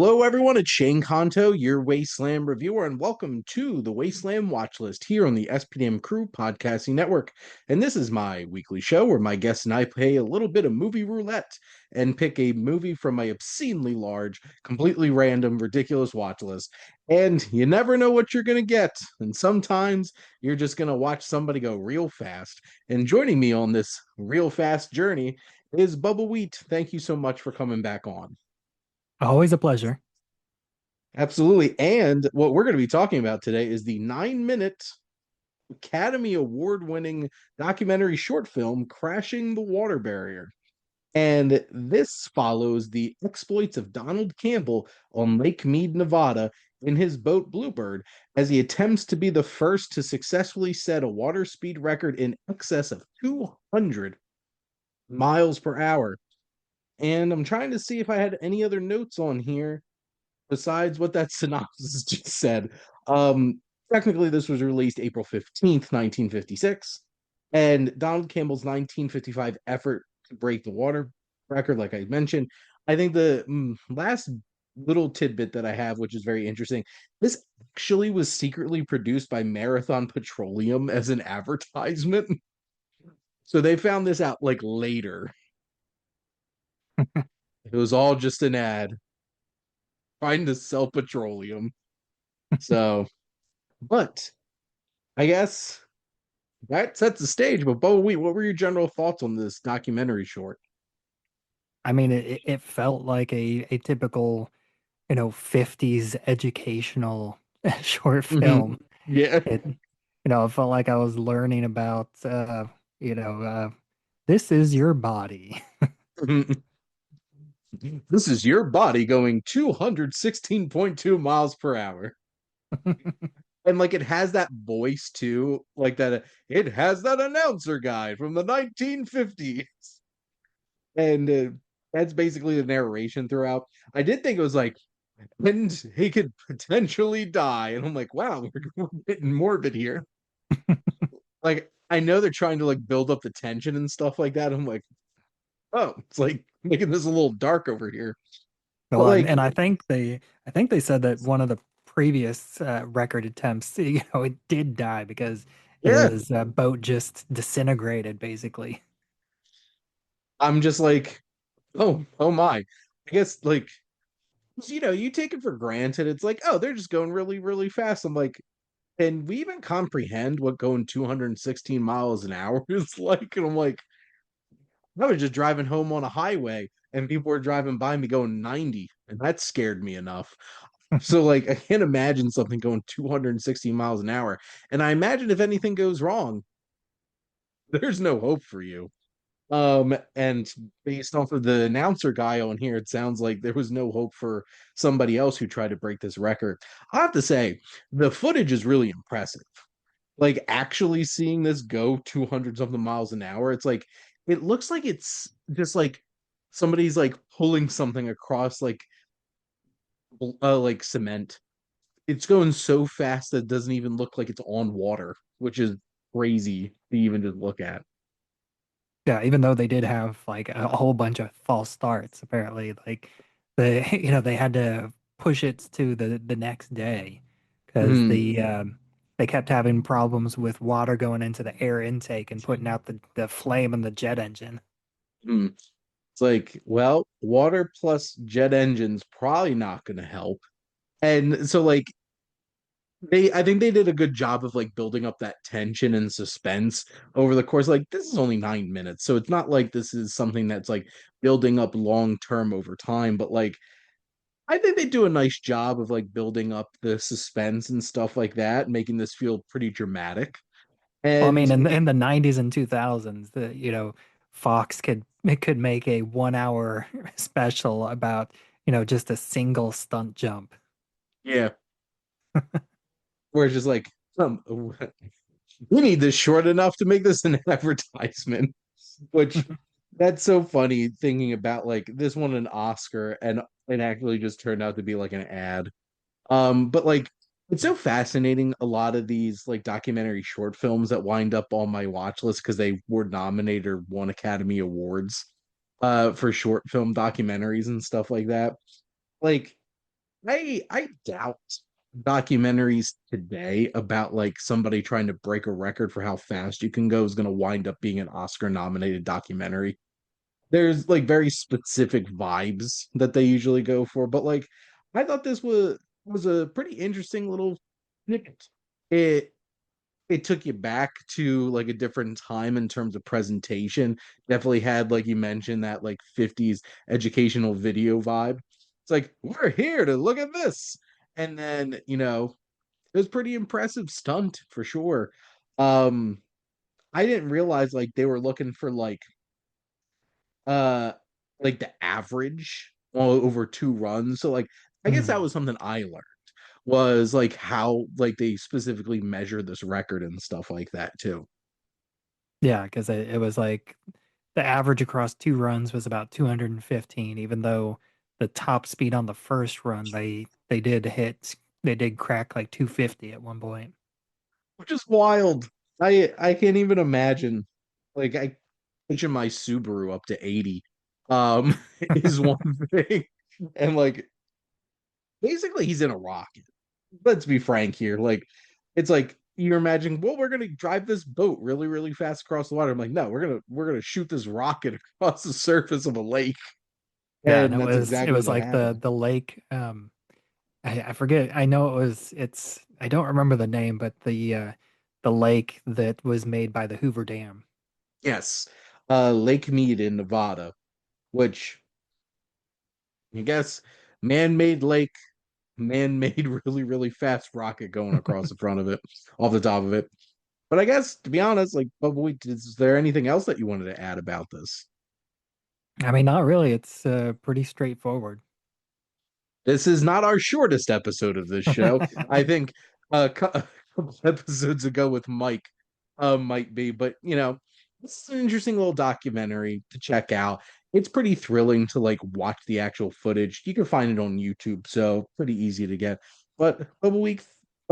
Hello, everyone. It's Shane Conto, your Wasteland reviewer, and welcome to the Wasteland Watchlist here on the SPDM Crew Podcasting Network. And this is my weekly show where my guests and I play a little bit of movie roulette and pick a movie from my obscenely large, completely random, ridiculous watch list. And you never know what you're going to get. And sometimes you're just going to watch somebody go real fast. And joining me on this real fast journey is Bubbawheat. Thank you so much for coming back on. Always a pleasure. Absolutely. And what we're going to be talking about today is the 9-minute Academy Award winning documentary short film, Crashing the Water Barrier. And this follows the exploits of Donald Campbell on Lake Mead, Nevada, in his boat Bluebird, as he attempts to be the first to successfully set a water speed record in excess of 200 miles per hour. And I'm trying to see if I had any other notes on here besides what that synopsis just said. Technically, this was released April 15th, 1956, and Donald Campbell's 1955 effort to break the water record, like I mentioned. I think the last little tidbit that I have, which is very interesting, this actually was secretly produced by Marathon Petroleum as an advertisement. So they found this out like later. It was all just an ad trying to sell petroleum. So, but I guess that sets the stage. But Bo, what were your general thoughts on this documentary short? I mean, it felt like a typical, 50s educational short Mhm. film. Yeah. It felt like I was learning about, you know, uh, this is your body. This is your body going 216.2 miles per hour. And like it has that voice too, like that it has that announcer guy from the 1950s. And that's basically the narration throughout. I did think it was like, and he could potentially die. And I'm like, wow, we're getting morbid here. Like, I know they're trying to like build up the tension and stuff like that. I'm like, oh, it's like making this a little dark over here. But Well, and, like, and I think they said that one of the previous record attempts, it did die because yeah, his boat just disintegrated, basically. I'm just like, oh my. I guess like, you take it for granted. It's like, oh, they're just going really, really fast. I'm like, can we even comprehend what going 216 miles an hour is like? And I'm like, I was just driving home on a highway and people were driving by me going 90, and that scared me enough. So, like, I can't imagine something going 260 miles an hour. And I imagine if anything goes wrong, there's no hope for you. And based off of the announcer guy on here, it sounds like there was no hope for somebody else who tried to break this record. I have to say, the footage is really impressive. Like actually seeing this go 200 something miles an hour, it's like it looks like it's just like somebody's like pulling something across like cement. It's going so fast that it doesn't even look like it's on water, which is crazy to even just look at. Yeah, even though they did have like a whole bunch of false starts, apparently, like they had to push it to the next day because Mhm. they kept having problems with water going into the air intake and putting out the flame in the jet engine. Mhm. It's like, well, water plus jet engines probably not going to help. And so like I think they did a good job of like building up that tension and suspense over the course. Like this is only 9 minutes, so it's not like this is something that's like building up long term over time. But like I think they do a nice job of like building up the suspense and stuff like that, making this feel pretty dramatic. Well, I mean, And in the 90s and 2000s, Fox could make a 1 hour special about, just a single stunt jump. yeah, where it's just like, we need this short enough to make this an advertisement, which that's so funny thinking about like this won an Oscar and it actually just turned out to be like an ad. But like it's so fascinating a lot of these like documentary short films that wind up on my watch list because they were nominated or won Academy Awards for short film documentaries and stuff like that. Like I doubt documentaries today about like somebody trying to break a record for how fast you can go is going to wind up being an Oscar nominated documentary. There's like very specific vibes that they usually go for, but like I thought this was a pretty interesting little snippet. It it took you back to like a different time in terms of presentation. Definitely had, like you mentioned, that like 50s educational video vibe. It's like, we're here to look at this. And then, it was pretty impressive stunt for sure. Um, I didn't realize like they were looking for uh like the average all over two runs. So like I guess that Hmm. was something I learned was like how like they specifically measure this record and stuff like that too. Yeah, because it was like the average across two runs was about 215, even though the top speed on the first run they did crack like 250 at one point. Which is wild. I can't even imagine. Like I pitching my Subaru up to 80 is one thing. And like basically he's in a rocket. Let's be frank here. Like it's like you're imagining, well, we're gonna drive this boat really, really fast across the water. I'm like, no, we're gonna shoot this rocket across the surface of a lake. Yeah, and And that's it exactly was what like happened. the lake. I forget. I know it's I don't remember the name, but the lake that was made by the Hoover Dam. Yes. Lake Mead in Nevada, which I guess man-made lake, man-made really, really fast rocket going across the front of it, off the top of it. But I guess to be honest, like, is there anything else that you wanted to add about this? I mean, not really. It's pretty straightforward. This is not our shortest episode of this show. I think a couple episodes ago with Mike might be, but this is an interesting little documentary to check out. It's pretty thrilling to like watch the actual footage. You can find it on YouTube, so pretty easy to get. But Bubba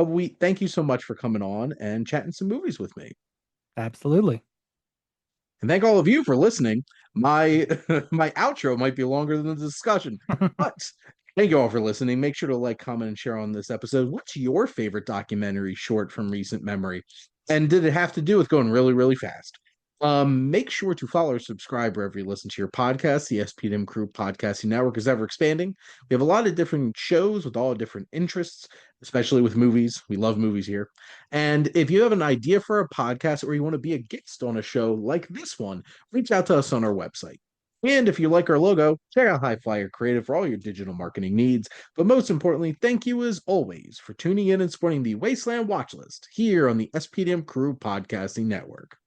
Week, thank you so much for coming on and chatting some movies with me. Absolutely. And thank all of you for listening. My my outro might be longer than the discussion, but thank you all for listening. Make sure to like, comment, and share on this episode. What's your favorite documentary short from recent memory? And did it have to do with going really, really fast? Make sure to follow or subscribe wherever you listen to your podcast. The SPDM Crew Podcasting Network is ever expanding. We have a lot of different shows with all different interests, especially with movies. We love movies here. And if you have an idea for a podcast or you want to be a guest on a show like this one, reach out to us on our website. And if you like our logo, check out HiFlyer Creative for all your digital marketing needs. But most importantly, thank you as always for tuning in and supporting the Wasteland Watchlist here on the SPDM Crew Podcasting Network.